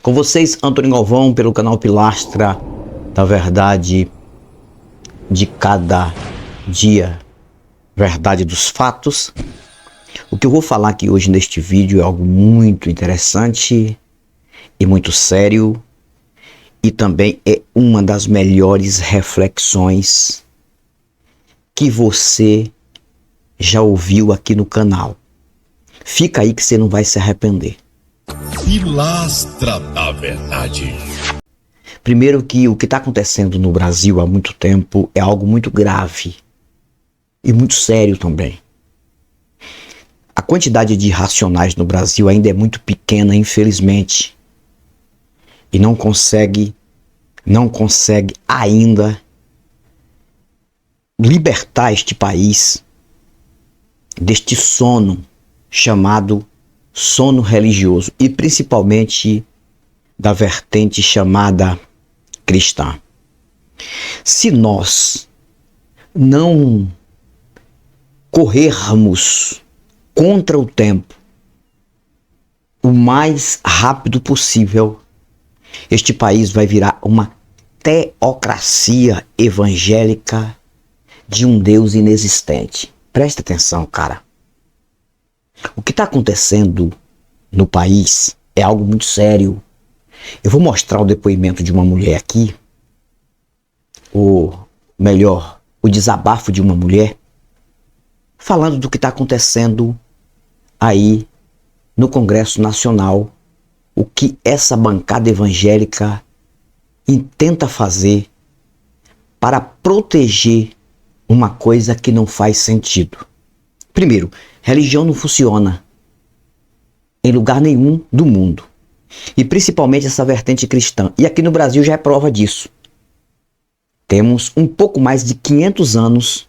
Com vocês, Antônio Galvão, pelo canal Pilastra da Verdade de cada dia, Verdade dos Fatos. O que eu vou falar aqui hoje neste vídeo é algo muito interessante e muito sério, e também é uma das melhores reflexões que você já ouviu aqui no canal. Fica aí que você não vai se arrepender. Pilastra da Verdade. Primeiro que o que está acontecendo no Brasil há muito tempo é algo muito grave e muito sério também. A quantidade de irracionais no Brasil ainda é muito pequena, infelizmente, e não consegue ainda libertar este país deste sono chamado sono religioso, e principalmente da vertente chamada cristã. Se nós não corrermos contra o tempo o mais rápido possível, este país vai virar uma teocracia evangélica de um Deus inexistente. Presta atenção, cara. O que está acontecendo no país é algo muito sério. Eu vou mostrar o depoimento de uma mulher aqui, ou melhor, o desabafo de uma mulher, falando do que está acontecendo aí no Congresso Nacional, o que essa bancada evangélica intenta fazer para proteger uma coisa que não faz sentido. Primeiro, religião não funciona em lugar nenhum do mundo, e principalmente essa vertente cristã. E aqui no Brasil já é prova disso. Temos um pouco mais de 500 anos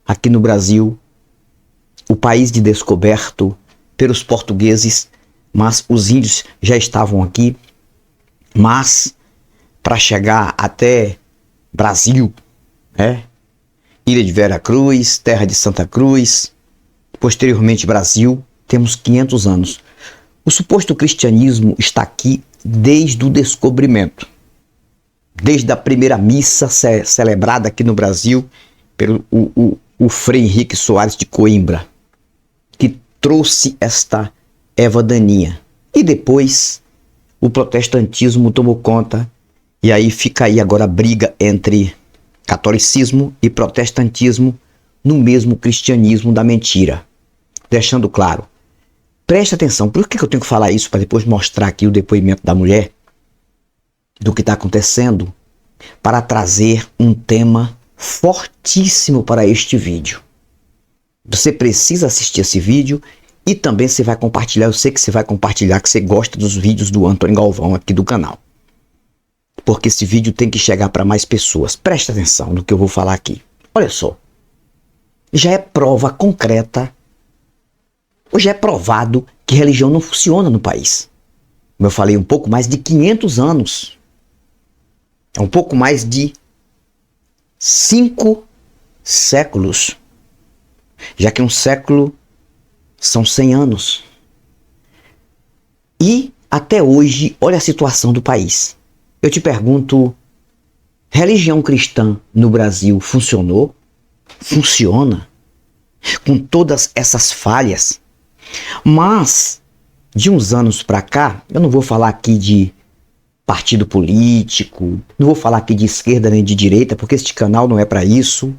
aqui no Brasil, o país de descoberto pelos portugueses, mas os índios já estavam aqui. Mas para chegar até Brasil, Ilha de Vera Cruz, Terra de Santa Cruz, posteriormente Brasil, temos 500 anos. O suposto cristianismo está aqui desde o descobrimento, desde a primeira missa celebrada aqui no Brasil pelo o Frei Henrique Soares de Coimbra, que trouxe esta erva daninha. E depois o protestantismo tomou conta, e aí fica aí agora a briga entre catolicismo e protestantismo no mesmo cristianismo da mentira. Deixando claro, preste atenção, por que eu tenho que falar isso para depois mostrar aqui o depoimento da mulher, do que está acontecendo, para trazer um tema fortíssimo para este vídeo. Você precisa assistir esse vídeo e também você vai compartilhar. Eu sei que você vai compartilhar, que você gosta dos vídeos do Antônio Galvão aqui do canal, porque esse vídeo tem que chegar para mais pessoas. Presta atenção no que eu vou falar aqui. Olha só, já é prova concreta, ou já é provado que religião não funciona no país. Como eu falei, um pouco mais de 500 anos. É um pouco mais de 5 séculos. Já que um século são 100 anos. E até hoje, olha a situação do país. Eu te pergunto, religião cristã no Brasil funcionou? Funciona? Com todas essas falhas? Mas, de uns anos para cá, eu não vou falar aqui de partido político, não vou falar aqui de esquerda nem de direita, porque este canal não é para isso.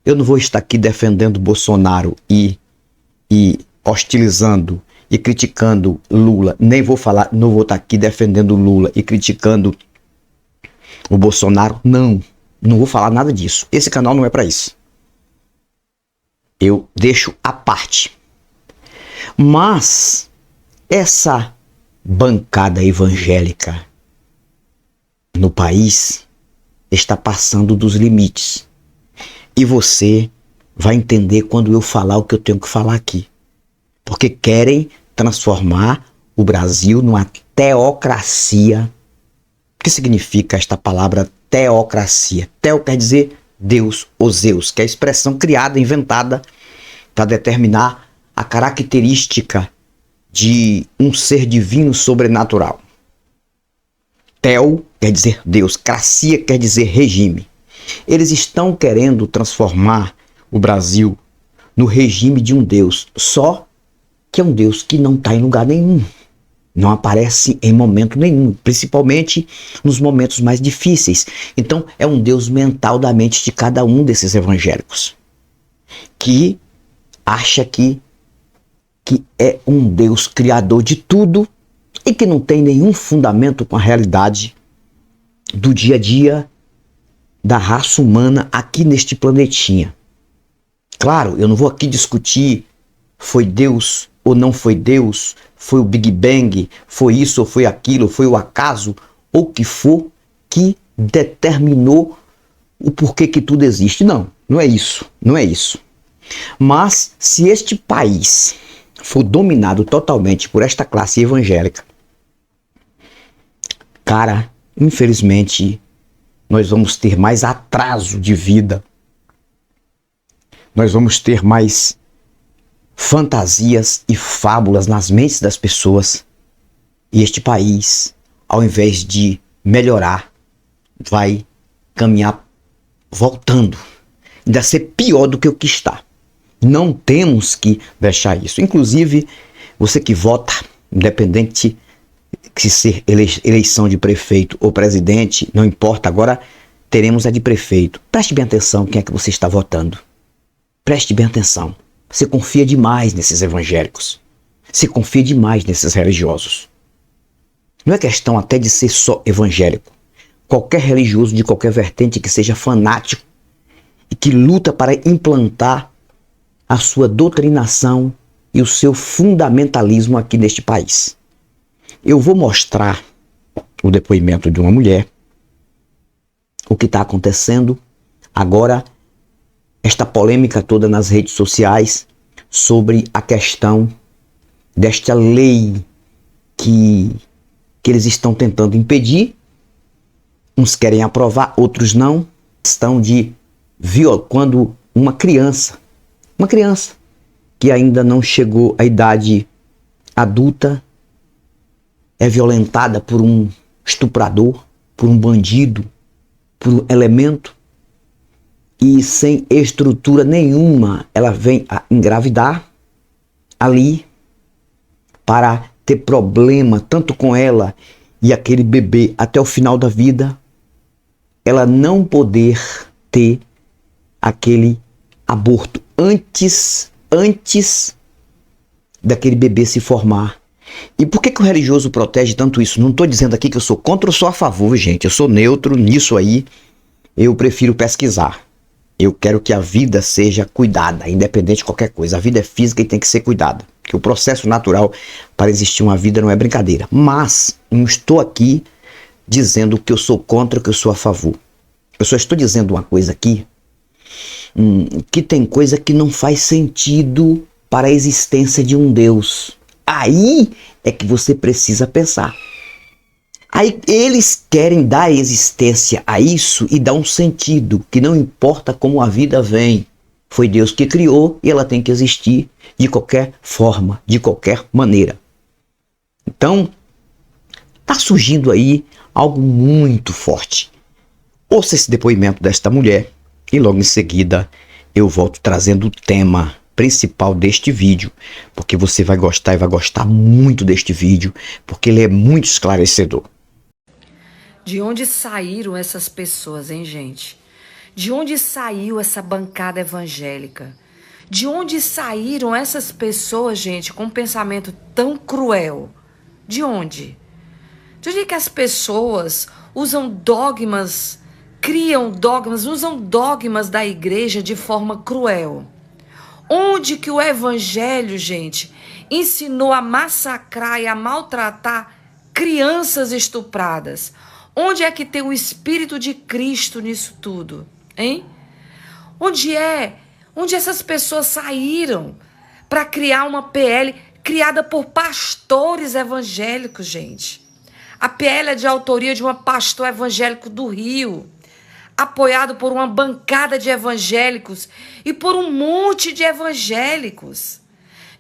Eu não vou estar aqui defendendo Bolsonaro e hostilizando e criticando Lula, nem vou falar, não vou estar aqui defendendo Lula e criticando o Bolsonaro, não vou falar nada disso. Esse canal não é para isso. Eu deixo à parte. Mas essa bancada evangélica no país está passando dos limites. E você vai entender quando eu falar o que eu tenho que falar aqui. Porque querem transformar o Brasil numa teocracia. O que significa esta palavra teocracia? Teo quer dizer Deus ou Zeus, que é a expressão criada, inventada para determinar a característica de um ser divino sobrenatural. Tel quer dizer Deus, cracia quer dizer regime. Eles estão querendo transformar o Brasil no regime de um Deus, só que é um Deus que não está em lugar nenhum. Não aparece em momento nenhum, principalmente nos momentos mais difíceis. Então, é um Deus mental da mente de cada um desses evangélicos, que acha que é um Deus criador de tudo e que não tem nenhum fundamento com a realidade do dia a dia da raça humana aqui neste planetinha. Claro, eu não vou aqui discutir foi Deus ou não foi Deus, foi o Big Bang, foi isso ou foi aquilo, foi o acaso, ou o que for que determinou o porquê que tudo existe. Não, não é isso, não é isso. Mas se este país for dominado totalmente por esta classe evangélica, cara, infelizmente, nós vamos ter mais atraso de vida. Nós vamos ter mais fantasias e fábulas nas mentes das pessoas. E este país, ao invés de melhorar, vai caminhar voltando. Ainda ser pior do que o que está. Não temos que deixar isso. Inclusive, você que vota, independente se ser eleição de prefeito ou presidente, não importa, agora teremos a de prefeito. Preste bem atenção quem é que você está votando. Preste bem atenção. Você confia demais nesses evangélicos. Você confia demais nesses religiosos. Não é questão até de ser só evangélico. Qualquer religioso de qualquer vertente que seja fanático e que luta para implantar a sua doutrinação e o seu fundamentalismo aqui neste país. Eu vou mostrar o depoimento de uma mulher, o que está acontecendo agora, esta polêmica toda nas redes sociais sobre a questão desta lei que eles estão tentando impedir. Uns querem aprovar, outros não. Questão de quando uma criança que ainda não chegou à idade adulta é violentada por um estuprador, por um bandido, por um elemento, e sem estrutura nenhuma ela vem a engravidar ali para ter problema tanto com ela e aquele bebê até o final da vida, ela não poder ter aquele aborto antes daquele bebê se formar. E por que o religioso protege tanto isso? Não estou dizendo aqui que eu sou contra ou sou a favor, gente. Eu sou neutro nisso aí. Eu prefiro pesquisar. Eu quero que a vida seja cuidada, independente de qualquer coisa. A vida é física e tem que ser cuidada. Porque o processo natural para existir uma vida não é brincadeira. Mas não estou aqui dizendo que eu sou contra ou que eu sou a favor. Eu só estou dizendo uma coisa aqui, que tem coisa que não faz sentido para a existência de um Deus. Aí é que você precisa pensar. Aí eles querem dar existência a isso e dar um sentido, que não importa como a vida vem. Foi Deus que criou e ela tem que existir de qualquer forma, de qualquer maneira. Então, está surgindo aí algo muito forte. Ouça esse depoimento desta mulher e logo em seguida eu volto trazendo o tema principal deste vídeo, porque você vai gostar e vai gostar muito deste vídeo, porque ele é muito esclarecedor. De onde saíram essas pessoas, hein, gente? De onde saiu essa bancada evangélica? De onde saíram essas pessoas, gente, com um pensamento tão cruel? De onde? De onde é que as pessoas usam dogmas, criam dogmas, usam dogmas da igreja de forma cruel? Onde que o evangelho, gente, ensinou a massacrar e a maltratar crianças estupradas? Onde é que tem o Espírito de Cristo nisso tudo, hein? Onde essas pessoas saíram para criar uma PL criada por pastores evangélicos, gente? A PL é de autoria de um pastor evangélico do Rio, apoiado por uma bancada de evangélicos e por um monte de evangélicos.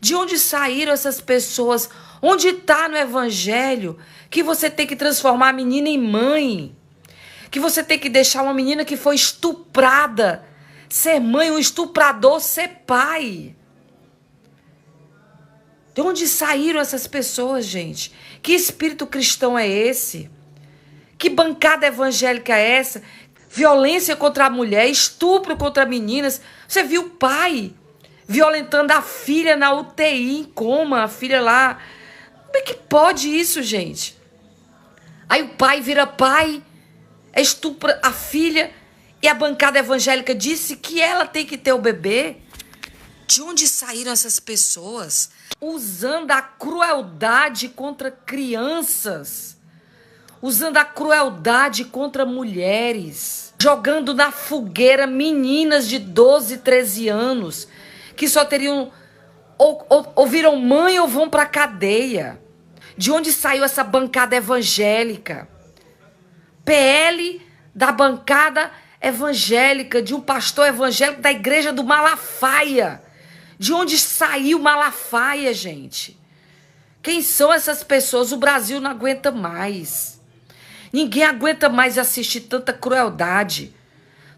De onde saíram essas pessoas Onde está no evangelho que você tem que transformar a menina em mãe? Que você tem que deixar uma menina que foi estuprada ser mãe, um estuprador ser pai? De onde saíram essas pessoas, gente? Que espírito cristão é esse? Que bancada evangélica é essa? Violência contra a mulher, estupro contra meninas. Você viu o pai violentando a filha na UTI, em coma, a filha lá. Como é que pode isso, gente? Aí o pai vira pai, estupra a filha, e a bancada evangélica disse que ela tem que ter o bebê. De onde saíram essas pessoas? Usando a crueldade contra crianças, usando a crueldade contra mulheres, jogando na fogueira meninas de 12, 13 anos, que só teriam, ou viram mãe ou vão para a cadeia. De onde saiu essa bancada evangélica? PL da bancada evangélica, de um pastor evangélico da igreja do Malafaia. De onde saiu Malafaia, gente? Quem são essas pessoas? O Brasil não aguenta mais. Ninguém aguenta mais assistir tanta crueldade.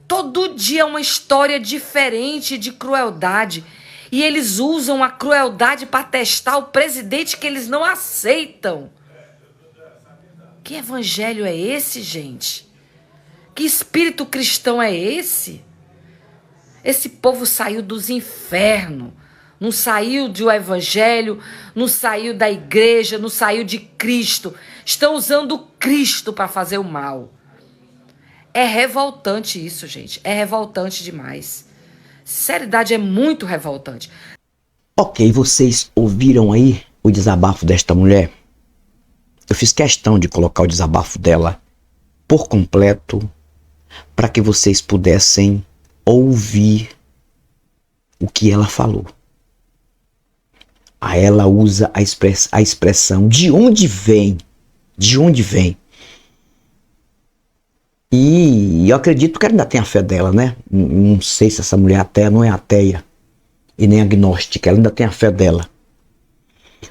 Todo dia é uma história diferente de crueldade. E eles usam a crueldade para testar o presidente que eles não aceitam. Que evangelho é esse, gente? Que espírito cristão é esse? Esse povo saiu dos infernos. Não saiu do evangelho, não saiu da igreja, não saiu de Cristo. Estão usando Cristo para fazer o mal. É revoltante isso, gente. É revoltante demais. Sinceridade, é muito revoltante. Ok, vocês ouviram aí o desabafo desta mulher? Eu fiz questão de colocar o desabafo dela por completo para que vocês pudessem ouvir o que ela falou. Aí ela usa a expressão de onde vem, de onde vem. E eu acredito que ela ainda tem a fé dela, né? Não sei se essa mulher ateia não é ateia e nem agnóstica, ela ainda tem a fé dela.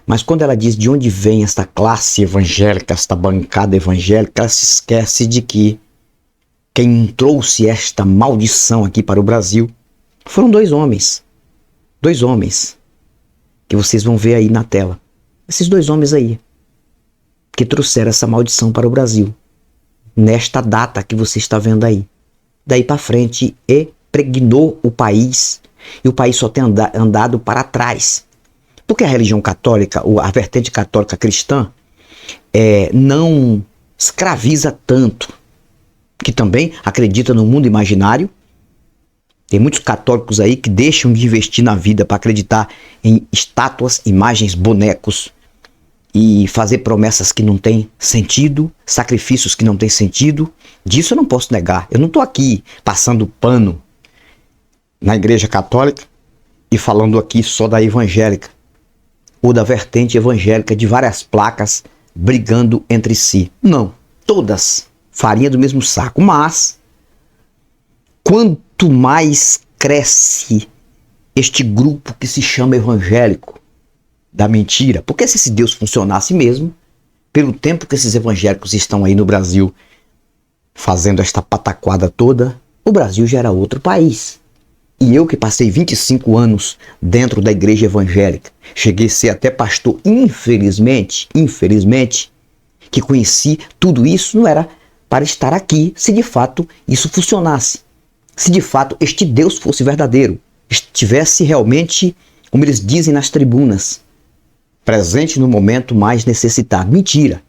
Mas quando ela diz de onde vem esta classe evangélica, esta bancada evangélica, ela se esquece de que quem trouxe esta maldição aqui para o Brasil foram dois homens. Dois homens que vocês vão ver aí na tela. Esses dois homens aí que trouxeram essa maldição para o Brasil. Nesta data que você está vendo aí. Daí para frente, impregnou o país e o país só tem andado para trás. Porque a religião católica, a vertente católica cristã, não escraviza tanto, que também acredita no mundo imaginário. Tem muitos católicos aí que deixam de investir na vida para acreditar em estátuas, imagens, bonecos e fazer promessas que não têm sentido, sacrifícios que não têm sentido. Disso eu não posso negar. Eu não estou aqui passando pano na igreja católica e falando aqui só da evangélica ou da vertente evangélica de várias placas brigando entre si. Não, todas farinha do mesmo saco, mas quanto mais cresce este grupo que se chama evangélico da mentira, porque se esse Deus funcionasse mesmo, pelo tempo que esses evangélicos estão aí no Brasil fazendo esta pataquada toda, o Brasil já era outro país. E eu que passei 25 anos dentro da igreja evangélica, cheguei a ser até pastor, infelizmente, que conheci tudo isso, não era para estar aqui se de fato isso funcionasse. Se de fato este Deus fosse verdadeiro, estivesse realmente, como eles dizem nas tribunas, presente no momento mais necessitado. Mentira!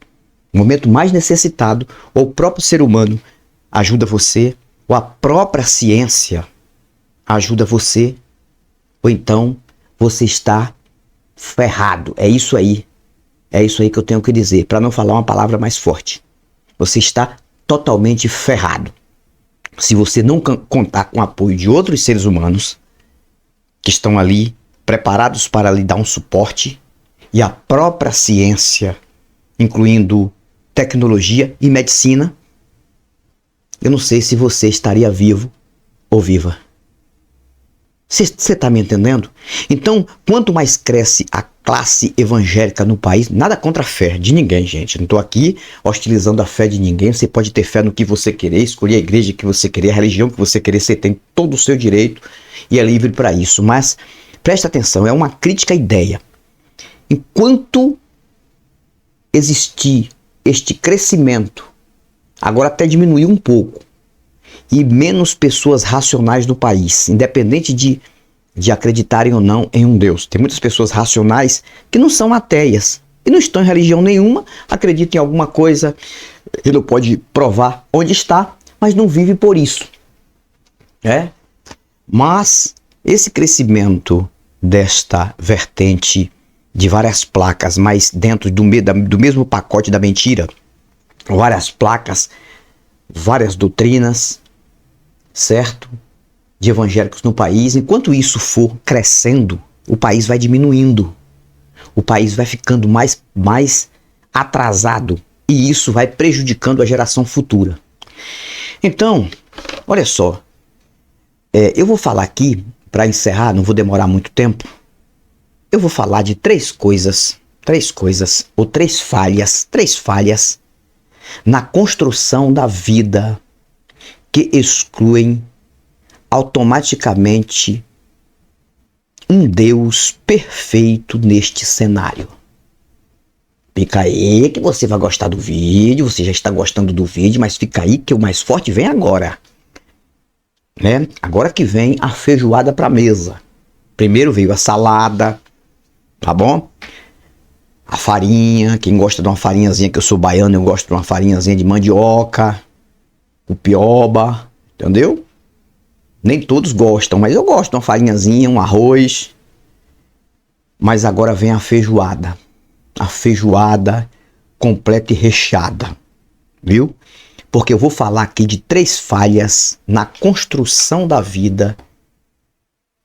No momento mais necessitado, ou o próprio ser humano ajuda você, ou a própria ciência ajuda você, ou então você está ferrado. É isso aí que eu tenho que dizer, para não falar uma palavra mais forte. Você está totalmente ferrado. Se você não contar com o apoio de outros seres humanos que estão ali preparados para lhe dar um suporte, e a própria ciência, incluindo tecnologia e medicina, eu não sei se você estaria vivo ou viva. Você está me entendendo? Então, quanto mais cresce a classe evangélica no país, nada contra a fé de ninguém, gente. Não estou aqui hostilizando a fé de ninguém. Você pode ter fé no que você querer, escolher a igreja que você querer, a religião que você querer, você tem todo o seu direito e é livre para isso. Mas preste atenção, é uma crítica à ideia. Enquanto existir este crescimento, agora até diminuiu um pouco, e menos pessoas racionais no país, independente de acreditarem ou não em um Deus. Tem muitas pessoas racionais que não são ateias e não estão em religião nenhuma, acreditam em alguma coisa, ele não pode provar onde está, mas não vive por isso. Mas esse crescimento desta vertente de várias placas, mas dentro do mesmo pacote da mentira, várias placas, várias doutrinas, certo? De evangélicos no país, enquanto isso for crescendo, o país vai diminuindo, o país vai ficando mais atrasado e isso vai prejudicando a geração futura. Então, olha só, eu vou falar aqui, para encerrar, não vou demorar muito tempo, eu vou falar de três falhas na construção da vida que excluem automaticamente um Deus perfeito neste cenário. Fica aí que você vai gostar do vídeo, você já está gostando do vídeo, mas fica aí que o mais forte vem agora. Agora que vem a feijoada para a mesa. Primeiro veio a salada, tá bom? A farinha, quem gosta de uma farinhazinha, que eu sou baiano, eu gosto de uma farinhazinha de mandioca, o pioba, entendeu? Nem todos gostam, mas eu gosto de uma farinhazinha, um arroz. Mas agora vem a feijoada. A feijoada completa e recheada, viu? Porque eu vou falar aqui de três falhas na construção da vida.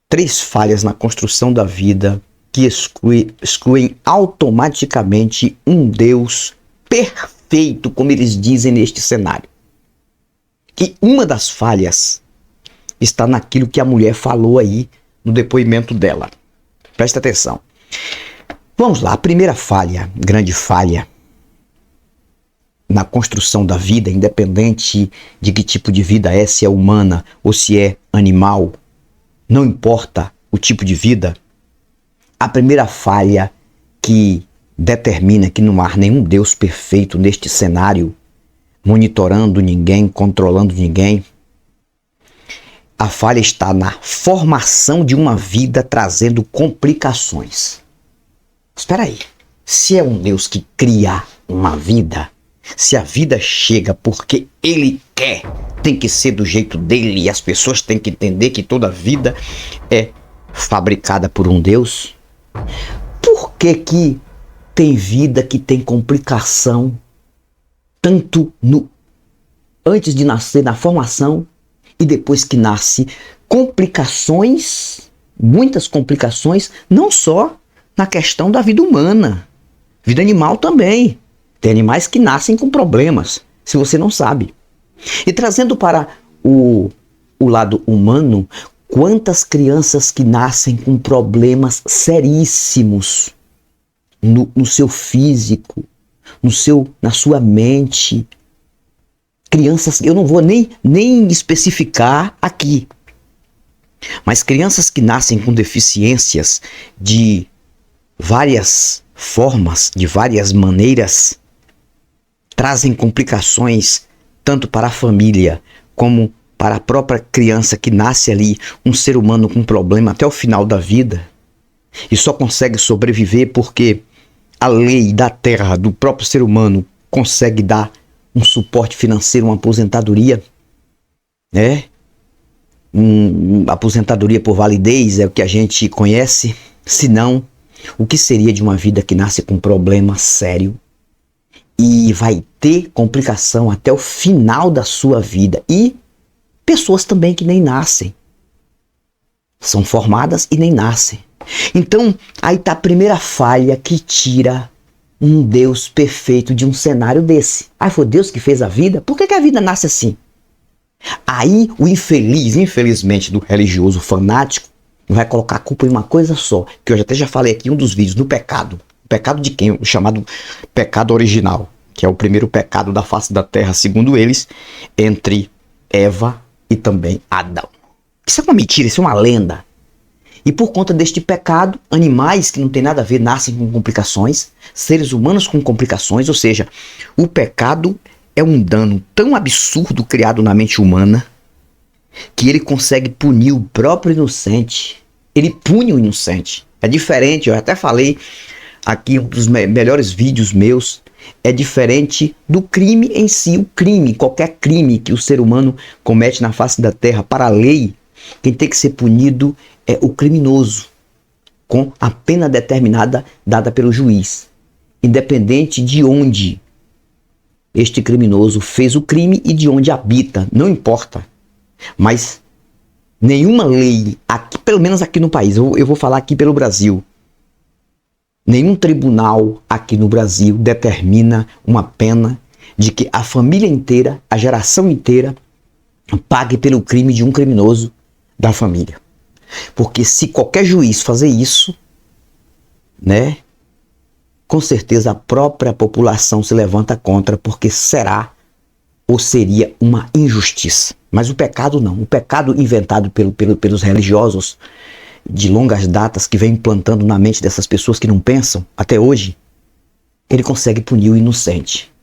Três falhas na construção da vida que excluem automaticamente um Deus perfeito, como eles dizem neste cenário. E uma das falhas está naquilo que a mulher falou aí no depoimento dela. Presta atenção. Vamos lá, a primeira falha, grande falha, na construção da vida, independente de que tipo de vida é, se é humana ou se é animal, não importa o tipo de vida, a primeira falha que determina que não há nenhum Deus perfeito neste cenário, monitorando ninguém, controlando ninguém, a falha está na formação de uma vida trazendo complicações. Espera aí, se é um Deus que cria uma vida, se a vida chega porque ele quer, tem que ser do jeito dele e as pessoas têm que entender que toda vida é fabricada por um Deus, por que tem vida que tem complicação tanto antes de nascer, na formação, e depois que nasce, complicações, muitas complicações, não só na questão da vida humana, vida animal também. Tem animais que nascem com problemas, se você não sabe. E trazendo para o lado humano, quantas crianças que nascem com problemas seríssimos no seu físico, na sua mente. Crianças, eu não vou nem especificar aqui, mas crianças que nascem com deficiências de várias formas, de várias maneiras, trazem complicações tanto para a família como para a própria criança que nasce ali, um ser humano com problema até o final da vida e só consegue sobreviver porque a lei da terra, do próprio ser humano, consegue dar um suporte financeiro, uma aposentadoria, aposentadoria por validez é o que a gente conhece. Se não, o que seria de uma vida que nasce com problema sério e vai ter complicação até o final da sua vida? E pessoas também que nem nascem, são formadas e nem nascem. Então, aí está a primeira falha que tira um Deus perfeito de um cenário desse. Foi Deus que fez a vida? Por que a vida nasce assim? Aí o infelizmente do religioso fanático, vai colocar a culpa em uma coisa só, que eu até já falei aqui em um dos vídeos, no pecado. O pecado de quem? O chamado pecado original, que é o primeiro pecado da face da terra, segundo eles, entre Eva e também Adão. Isso é uma mentira, isso é uma lenda. E por conta deste pecado, animais que não tem nada a ver nascem com complicações, seres humanos com complicações, ou seja, o pecado é um dano tão absurdo criado na mente humana que ele consegue punir o próprio inocente. Ele pune o inocente. É diferente, eu até falei aqui um dos melhores vídeos meus, é diferente do crime em si. O crime, qualquer crime que o ser humano comete na face da terra, para a lei, quem tem que ser punido é o criminoso, com a pena determinada dada pelo juiz, independente de onde este criminoso fez o crime e de onde habita, não importa. Mas nenhuma lei, aqui, pelo menos aqui no país, eu vou falar aqui pelo Brasil, nenhum tribunal aqui no Brasil determina uma pena de que a família inteira, a geração inteira, pague pelo crime de um criminoso da família. Porque se qualquer juiz fazer isso, né, com certeza a própria população se levanta contra, porque será ou seria uma injustiça. Mas o pecado não. O pecado inventado pelos religiosos de longas datas, que vem implantando na mente dessas pessoas que não pensam até hoje, ele consegue punir o inocente.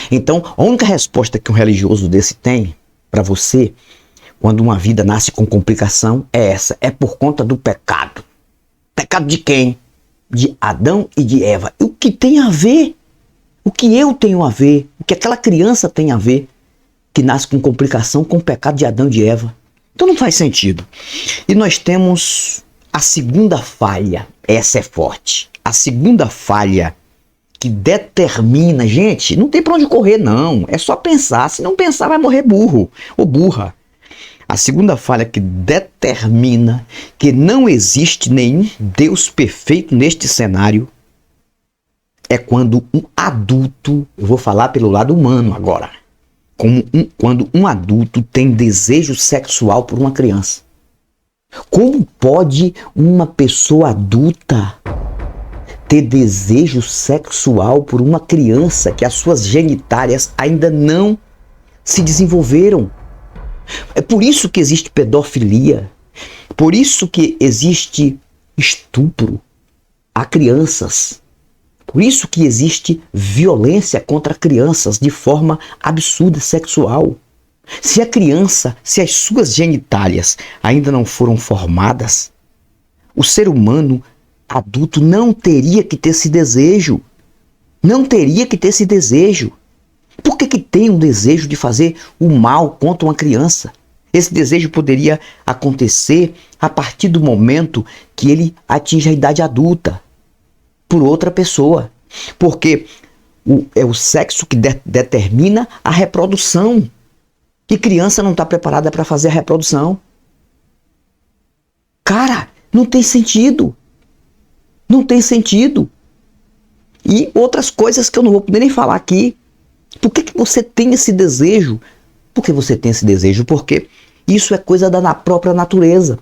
Então, a única resposta que um religioso desse tem para você, quando uma vida nasce com complicação, é essa. É por conta do pecado. Pecado de quem? De Adão e de Eva. E o que tem a ver? O que eu tenho a ver? O que aquela criança tem a ver que nasce com complicação com o pecado de Adão e de Eva? Então não faz sentido. E nós temos a segunda falha. Essa é forte. A segunda falha que determina... Gente, não tem pra onde correr, não. É só pensar. Se não pensar, vai morrer burro ou burra. A segunda falha que determina que não existe nenhum Deus perfeito neste cenário é quando um adulto, eu vou falar pelo lado humano agora, quando um adulto tem desejo sexual por uma criança. Como pode uma pessoa adulta ter desejo sexual por uma criança que as suas genitálias ainda não se desenvolveram? É por isso que existe pedofilia, por isso que existe estupro a crianças, por isso que existe violência contra crianças de forma absurda sexual. Se a criança, se as suas genitálias ainda não foram formadas, o ser humano adulto não teria que ter esse desejo. Não teria que ter esse desejo. Por que tem um desejo de fazer o mal contra uma criança? Esse desejo poderia acontecer a partir do momento que ele atinge a idade adulta por outra pessoa. Porque é o sexo que determina a reprodução. E criança não está preparada para fazer a reprodução. Cara, não tem sentido. Não tem sentido. E outras coisas que eu não vou poder nem falar aqui. Por que você tem esse desejo? Por que você tem esse desejo? Porque isso é coisa da própria natureza.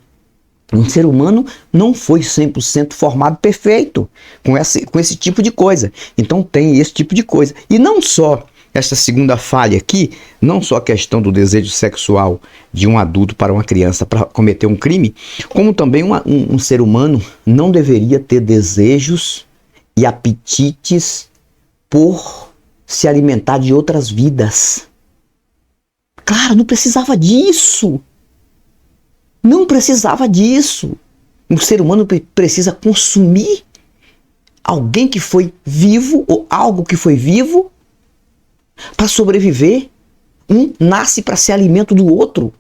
Um ser humano não foi 100% formado perfeito com esse tipo de coisa. Então tem esse tipo de coisa. E não só essa segunda falha aqui, não só a questão do desejo sexual de um adulto para uma criança para cometer um crime, como também um ser humano não deveria ter desejos e apetites por se alimentar de outras vidas. Claro, não precisava disso. Não precisava disso. O ser humano precisa consumir alguém que foi vivo ou algo que foi vivo para sobreviver. Um nasce para ser alimento do outro.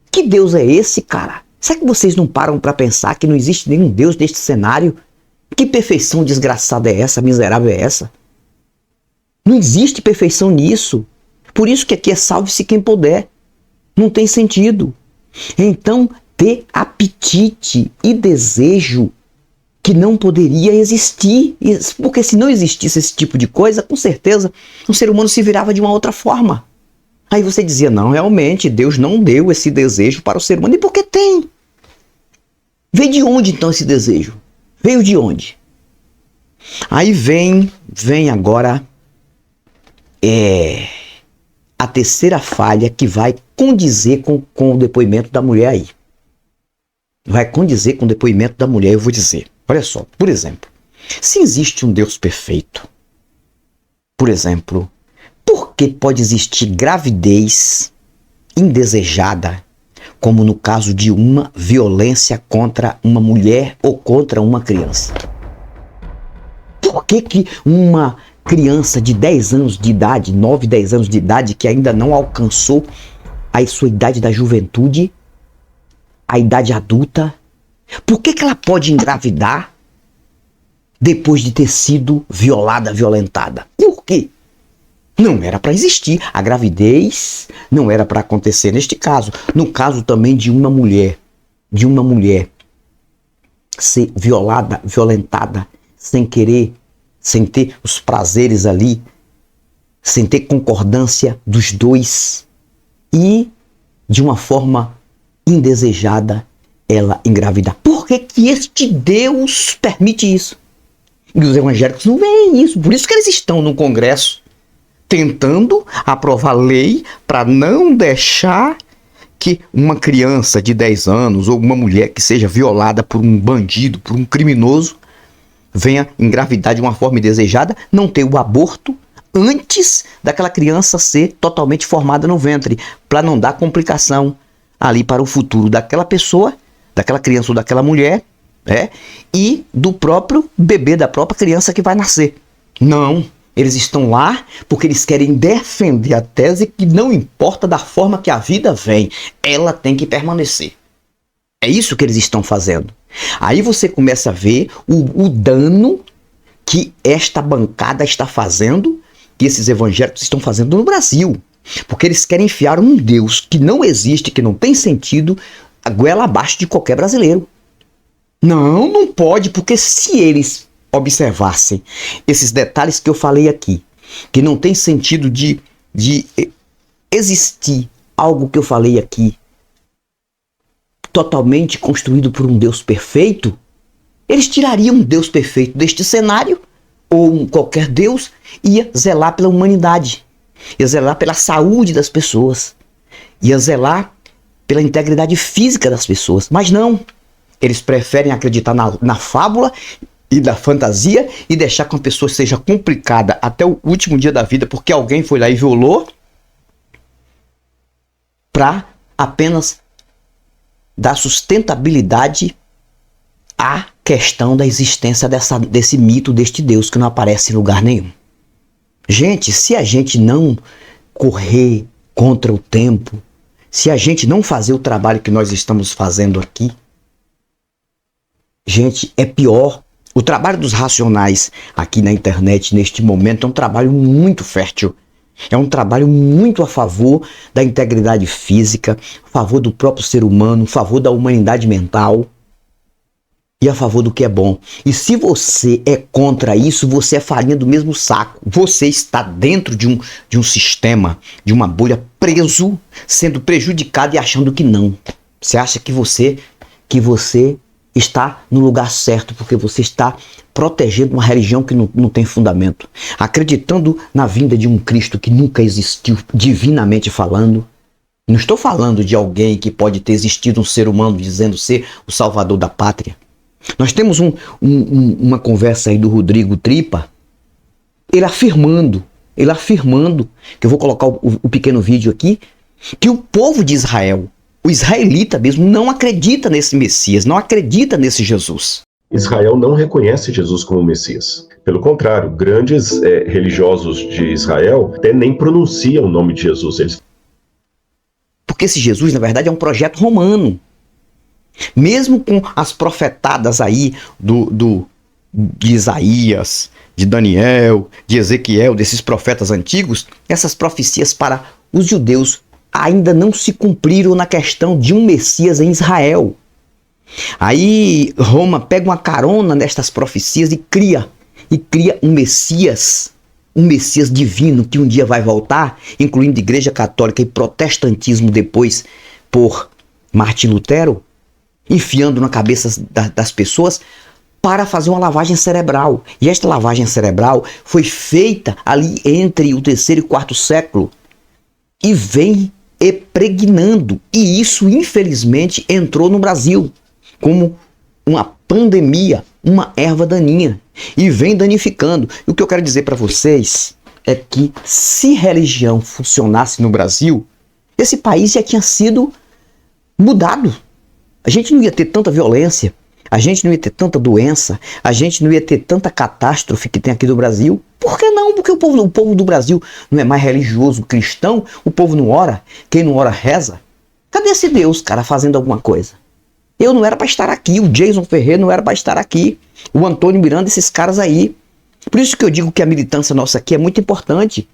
Que Deus é esse, cara? Será que vocês não param para pensar que não existe nenhum Deus neste cenário? Que perfeição desgraçada é essa, miserável é essa? Não existe perfeição nisso. Por isso que aqui é salve-se quem puder. Não tem sentido. Então, ter apetite e desejo que não poderia existir. Porque se não existisse esse tipo de coisa, com certeza, o ser humano se virava de uma outra forma. Aí você dizia, não, realmente, Deus não deu esse desejo para o ser humano. E por que tem? Veio de onde então esse desejo? Veio de onde? Aí vem agora a terceira falha que vai condizer com o depoimento da mulher aí. Vai condizer com o depoimento da mulher, eu vou dizer. Olha só, por exemplo, se existe um Deus perfeito, por exemplo, por que pode existir gravidez indesejada, como no caso de uma violência contra uma mulher ou contra uma criança? Por que uma criança de 10 anos de idade, 9, 10 anos de idade, que ainda não alcançou a sua idade da juventude, a idade adulta, por que ela pode engravidar depois de ter sido violada, violentada? Por quê? Não era para existir. A gravidez não era para acontecer neste caso. No caso também de uma mulher ser violada, violentada, sem querer, sem ter os prazeres ali, sem ter concordância dos dois e de uma forma indesejada ela engravidar. Por que este Deus permite isso? E os evangélicos não veem isso. Por isso que eles estão no Congresso tentando aprovar lei para não deixar que uma criança de 10 anos ou uma mulher que seja violada por um bandido, por um criminoso, venha engravidar de uma forma indesejada, não ter o aborto antes daquela criança ser totalmente formada no ventre, para não dar complicação ali para o futuro daquela pessoa, daquela criança ou daquela mulher, e do próprio bebê, da própria criança que vai nascer. Não, eles estão lá porque eles querem defender a tese que não importa da forma que a vida vem, ela tem que permanecer. É isso que eles estão fazendo. Aí você começa a ver o dano que esta bancada está fazendo, que esses evangélicos estão fazendo no Brasil. Porque eles querem enfiar um Deus que não existe, que não tem sentido, a goela abaixo de qualquer brasileiro. Não, não pode, porque se eles observassem esses detalhes que eu falei aqui, que não tem sentido de existir algo que eu falei aqui, totalmente construído por um Deus perfeito, eles tirariam um Deus perfeito deste cenário, ou qualquer Deus, ia zelar pela humanidade, ia zelar pela saúde das pessoas, ia zelar pela integridade física das pessoas. Mas não, eles preferem acreditar na fábula e da fantasia e deixar que uma pessoa seja complicada até o último dia da vida porque alguém foi lá e violou, para apenas dar sustentabilidade à questão da existência desse mito, deste Deus que não aparece em lugar nenhum. Gente, se a gente não correr contra o tempo, se a gente não fazer o trabalho que nós estamos fazendo aqui, gente, é pior. O trabalho dos racionais aqui na internet, neste momento, é um trabalho muito fértil. É um trabalho muito a favor da integridade física, a favor do próprio ser humano, a favor da humanidade mental e a favor do que é bom. E se você é contra isso, você é farinha do mesmo saco. Você está dentro de um sistema, de uma bolha, preso, sendo prejudicado e achando que não. Você acha que você está no lugar certo, porque você está protegendo uma religião que não tem fundamento, acreditando na vinda de um Cristo que nunca existiu, divinamente falando. Não estou falando de alguém que pode ter existido, um ser humano dizendo ser o salvador da pátria. Nós temos uma conversa aí do Rodrigo Tripa, ele afirmando, que eu vou colocar o pequeno vídeo aqui, que o povo de Israel, o israelita mesmo, não acredita nesse Messias, não acredita nesse Jesus. Israel não reconhece Jesus como Messias. Pelo contrário, grandes religiosos de Israel até nem pronunciam o nome de Jesus. Porque esse Jesus, na verdade, é um projeto romano. Mesmo com as profetadas aí de Isaías, de Daniel, de Ezequiel, desses profetas antigos, essas profecias para os judeus ainda não se cumpriram na questão de um Messias em Israel. Aí Roma pega uma carona nestas profecias e cria um Messias divino que um dia vai voltar, incluindo Igreja Católica e protestantismo depois por Martim Lutero. enfiando na cabeça das pessoas para fazer uma lavagem cerebral. E esta lavagem cerebral foi feita ali entre o 3º e 4º século e vem impregnando. E isso, infelizmente, entrou no Brasil como uma pandemia, uma erva daninha, e vem danificando. E o que eu quero dizer para vocês é que se religião funcionasse no Brasil, esse país já tinha sido mudado. A gente não ia ter tanta violência, a gente não ia ter tanta doença, a gente não ia ter tanta catástrofe que tem aqui no Brasil. Por que não? Porque o povo do Brasil não é mais religioso, cristão, o povo não ora, quem não ora reza. Cadê esse Deus, cara, fazendo alguma coisa? Eu não era para estar aqui, o Jason Ferreira não era para estar aqui, o Antônio Miranda, esses caras aí. Por isso que eu digo que a militância nossa aqui é muito importante.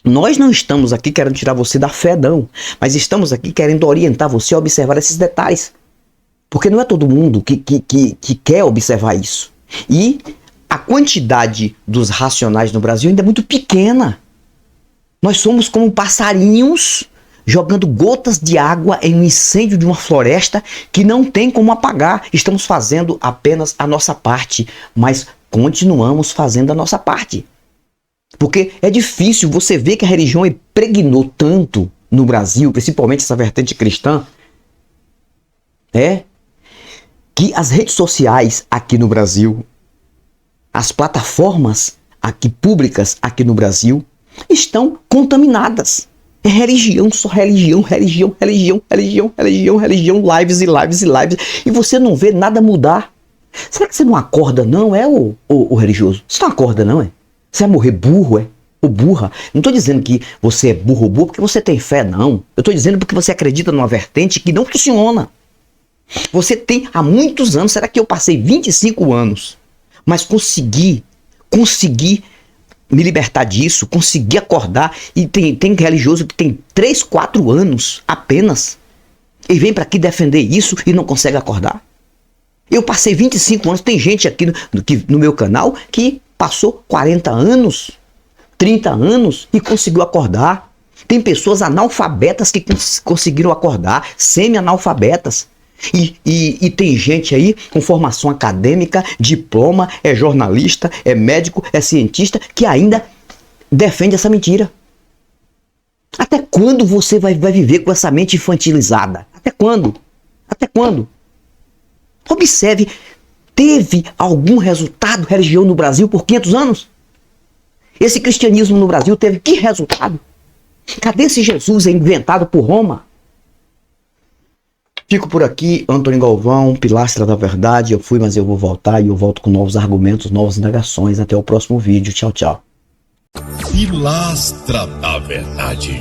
Nós não estamos aqui querendo tirar você da fé, não, mas estamos aqui querendo orientar você a observar esses detalhes. Porque não é todo mundo que quer observar isso. E a quantidade dos racionais no Brasil ainda é muito pequena. Nós somos como passarinhos jogando gotas de água em um incêndio de uma floresta que não tem como apagar. Estamos fazendo apenas a nossa parte, mas continuamos fazendo a nossa parte. Porque é difícil você ver que a religião impregnou tanto no Brasil, principalmente essa vertente cristã, que as redes sociais aqui no Brasil, as plataformas aqui públicas aqui no Brasil, estão contaminadas. É religião, só religião, lives e lives e lives, e você não vê nada mudar. Será que você não acorda não, o religioso? Você não acorda não, Você vai morrer burro, ou burra? Não estou dizendo que você é burro ou burro porque você tem fé, não. Eu estou dizendo porque você acredita numa vertente que não funciona. Você tem há muitos anos, será que eu passei 25 anos, mas consegui me libertar disso, consegui acordar, e tem religioso que tem 3, 4 anos apenas, e vem para aqui defender isso e não consegue acordar. Eu passei 25 anos, tem gente aqui no meu canal que passou 40 anos, 30 anos e conseguiu acordar. Tem pessoas analfabetas que conseguiram acordar, semi-analfabetas. E tem gente aí com formação acadêmica, diploma, é jornalista, é médico, é cientista, que ainda defende essa mentira. Até quando você vai viver com essa mente infantilizada? Até quando? Até quando? Observe, teve algum resultado religião no Brasil por 500 anos? Esse cristianismo no Brasil teve que resultado? Cadê esse Jesus inventado por Roma? Fico por aqui, Antônio Galvão, Pilastra da Verdade. Eu fui, mas eu vou voltar e eu volto com novos argumentos, novas indagações. Até o próximo vídeo. Tchau, tchau. Pilastra da Verdade.